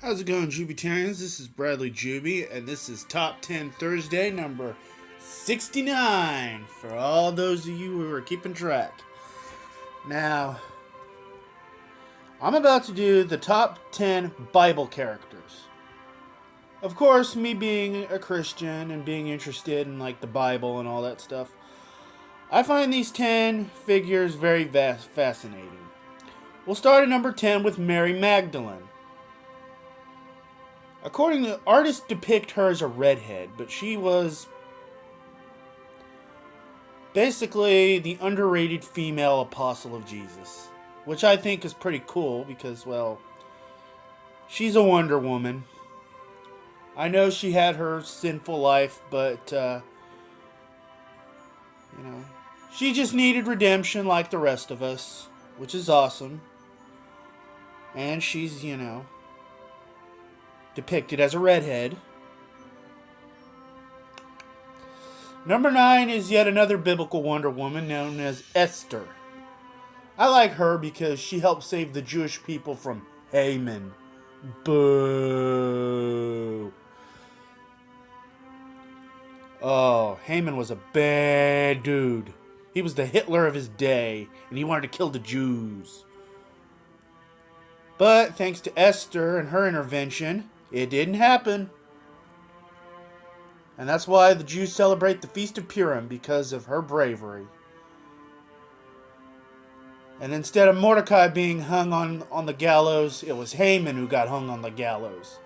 How's it going, Jubitarians? This is Bradley Juby, and this is Top 10 Thursday number 69 for all those of you who are keeping track. Now, I'm about to do the top 10 Bible characters. Of course, me being a Christian and being interested in like the Bible and all that stuff, I find these 10 figures very fascinating. We'll start at number 10 with Mary Magdalene. According to artists depict her as a redhead, but she was basically the underrated female apostle of Jesus, which I think is pretty cool because, well, she's a Wonder Woman. I know she had her sinful life, but, she just needed redemption like the rest of us, which is awesome. And she's, depicted as a redhead. Number 9 is yet another biblical Wonder Woman known as Esther. I like her because she helped save the Jewish people from Haman. Boo. Oh, Haman was a bad dude. He was the Hitler of his day, and he wanted to kill the Jews. But thanks to Esther and her intervention, it didn't happen. And that's why the Jews celebrate the Feast of Purim, because of her bravery. And instead of Mordecai being hung on the gallows, it was Haman who got hung on the gallows.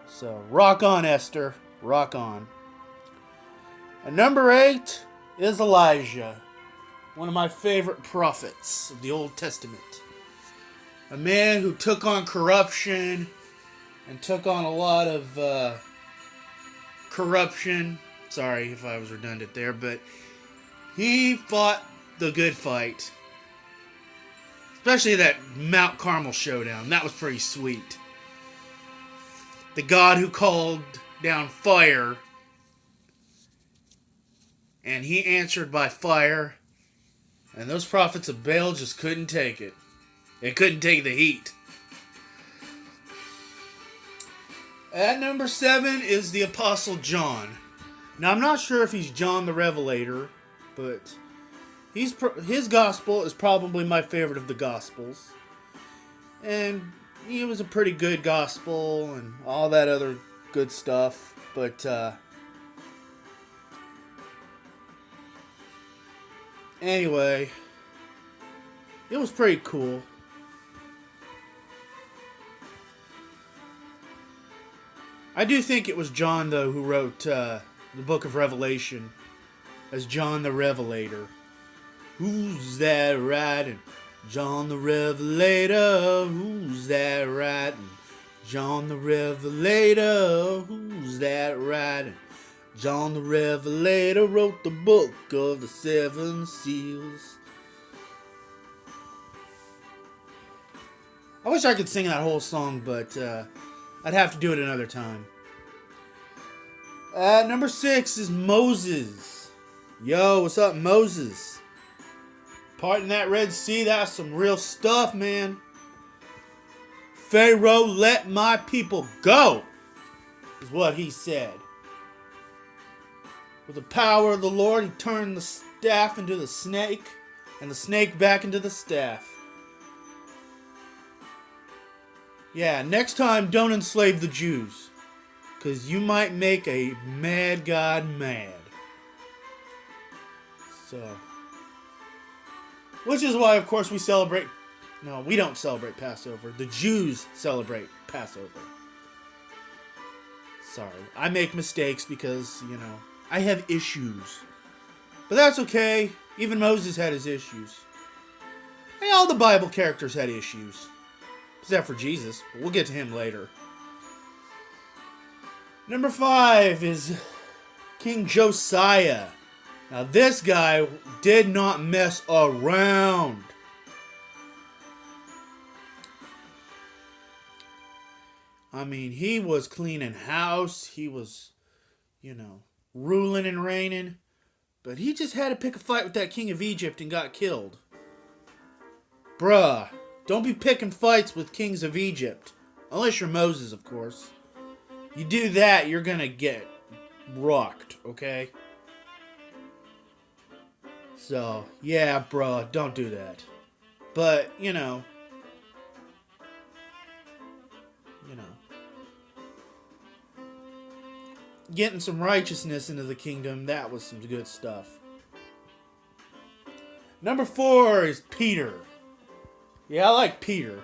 So, rock on, Esther. Rock on. And number 8 is Elijah, one of my favorite prophets of the Old Testament. A man who took on corruption and took on a lot of corruption. Sorry if I was redundant there, but he fought the good fight. Especially that Mount Carmel showdown. That was pretty sweet. The God who called down fire, and he answered by fire, and those prophets of Baal just couldn't take it. They couldn't take the heat. At number 7 is the Apostle John. Now, I'm not sure if he's John the Revelator, but his gospel is probably my favorite of the gospels. And it was a pretty good gospel and all that other good stuff. But, anyway, it was pretty cool. I do think it was John, though, who wrote the book of Revelation as John the Revelator. Who's that riding? John the Revelator. Who's that riding? John the Revelator. Who's that riding? John the Revelator wrote the book of the 7 seals. I wish I could sing that whole song, but I'd have to do it another time. Number 6 is Moses. Yo, what's up, Moses? Parting that Red Sea, that's some real stuff, man. Pharaoh, let my people go, is what he said. With the power of the Lord, he turned the staff into the snake, and the snake back into the staff. Yeah, next time, don't enslave the Jews, because you might make a mad God mad. So, which is why, of course, we celebrate. No, we don't celebrate Passover. The Jews celebrate Passover. Sorry, I make mistakes because, I have issues. But that's okay. Even Moses had his issues. Hey, all the Bible characters had issues. Except for Jesus, but we'll get to him later. Number 5 is King Josiah. Now this guy did not mess around. I mean, he was cleaning house. He was, ruling and reigning. But he just had to pick a fight with that king of Egypt and got killed. Bruh. Don't be picking fights with kings of Egypt. Unless you're Moses, of course. You do that, you're gonna get rocked, okay? So, yeah, bro, don't do that. But, getting some righteousness into the kingdom, that was some good stuff. Number 4 is Peter. Yeah, I like Peter.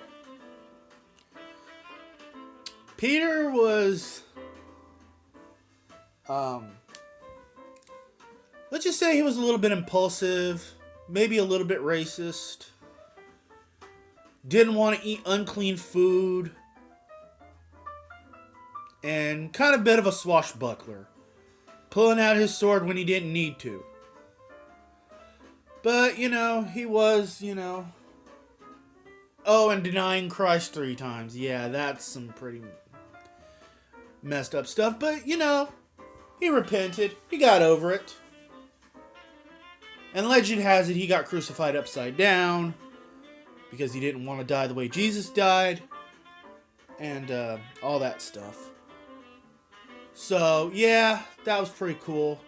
Peter was, let's just say he was a little bit impulsive, maybe a little bit racist, didn't want to eat unclean food, and kind of a bit of a swashbuckler, pulling out his sword when he didn't need to. But, he was, oh, and denying Christ 3 times. Yeah, that's some pretty messed up stuff. But, he repented. He got over it. And legend has it he got crucified upside down because he didn't want to die the way Jesus died. And all that stuff. So, yeah, that was pretty cool.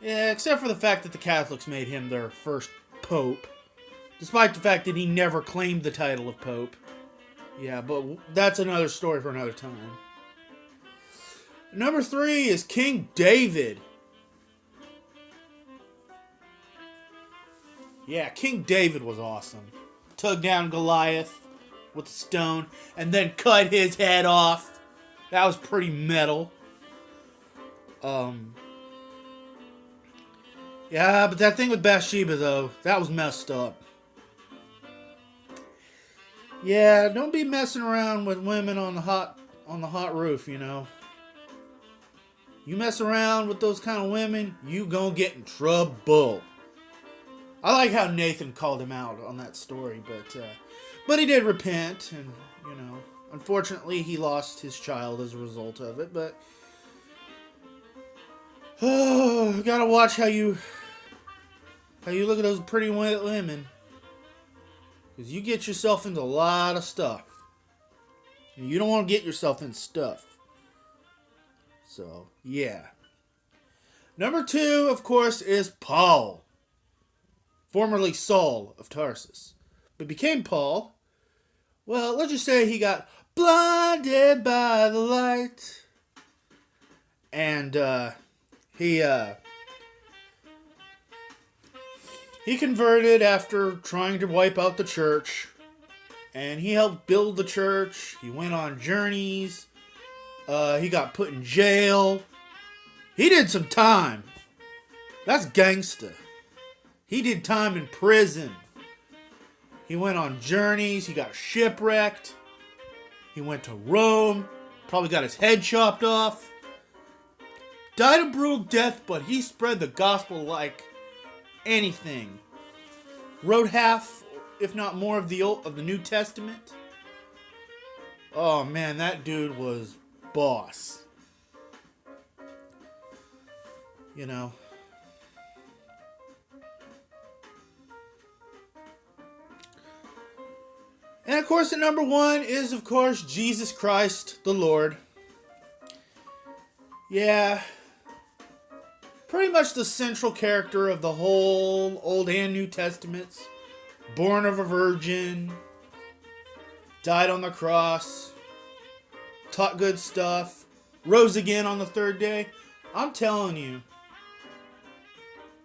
Yeah, except for the fact that the Catholics made him their first pope. Despite the fact that he never claimed the title of pope. Yeah, but that's another story for another time. Number 3 is King David. Yeah, King David was awesome. Took down Goliath with a stone and then cut his head off. That was pretty metal. Yeah, but that thing with Bathsheba, though, that was messed up. Yeah, don't be messing around with women on the hot roof, You mess around with those kind of women, you gonna get in trouble. I like how Nathan called him out on that story, but he did repent, and, unfortunately he lost his child as a result of it, but gotta watch how you look at those pretty women. Because you get yourself into a lot of stuff. And you don't want to get yourself in stuff. So, yeah. Number 2, of course, is Paul. Formerly Saul of Tarsus. But became Paul. Well, let's just say he got blinded by the light. And, He converted after trying to wipe out the church, and he helped build the church. He went on journeys. He got put in jail. He did some time. That's gangsta. He did time in prison. He went on journeys. He got shipwrecked. He went to Rome. Probably got his head chopped off. Died a brutal death, but he spread the gospel like anything. Wrote half, if not more, of the New Testament. Oh man, that dude was boss. And of course, the number 1 is, of course, Jesus Christ, the Lord. Yeah. Pretty much the central character of the whole Old and New Testaments. Born of a virgin. Died on the cross. Taught good stuff. Rose again on the 3rd day. I'm telling you.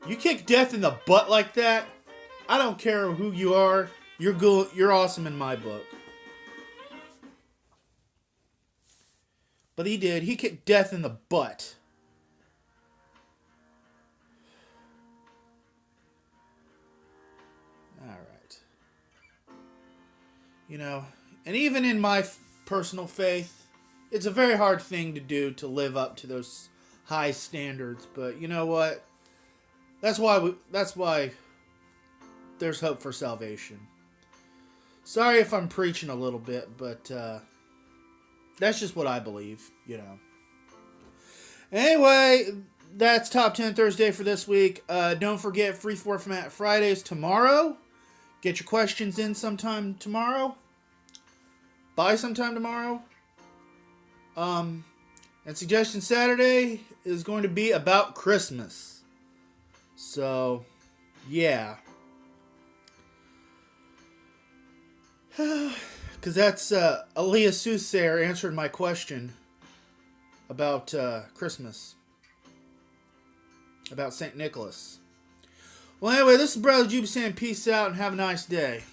You kick death in the butt like that, I don't care who you are. You're awesome in my book. But he did. He kicked death in the butt. And even in my personal faith, it's a very hard thing to do to live up to those high standards. But you know what? That's why there's hope for salvation. Sorry if I'm preaching a little bit, but that's just what I believe, Anyway, that's Top 10 Thursday for this week. Don't forget, Free Format Fridays tomorrow. Get your questions in sometime tomorrow. By sometime tomorrow. And Suggestion Saturday is going to be about Christmas. So, yeah. Because that's Aaliyah Soothsayer answered my question about Christmas. About St. Nicholas. Well, anyway, this is Brother Juby saying peace out and have a nice day.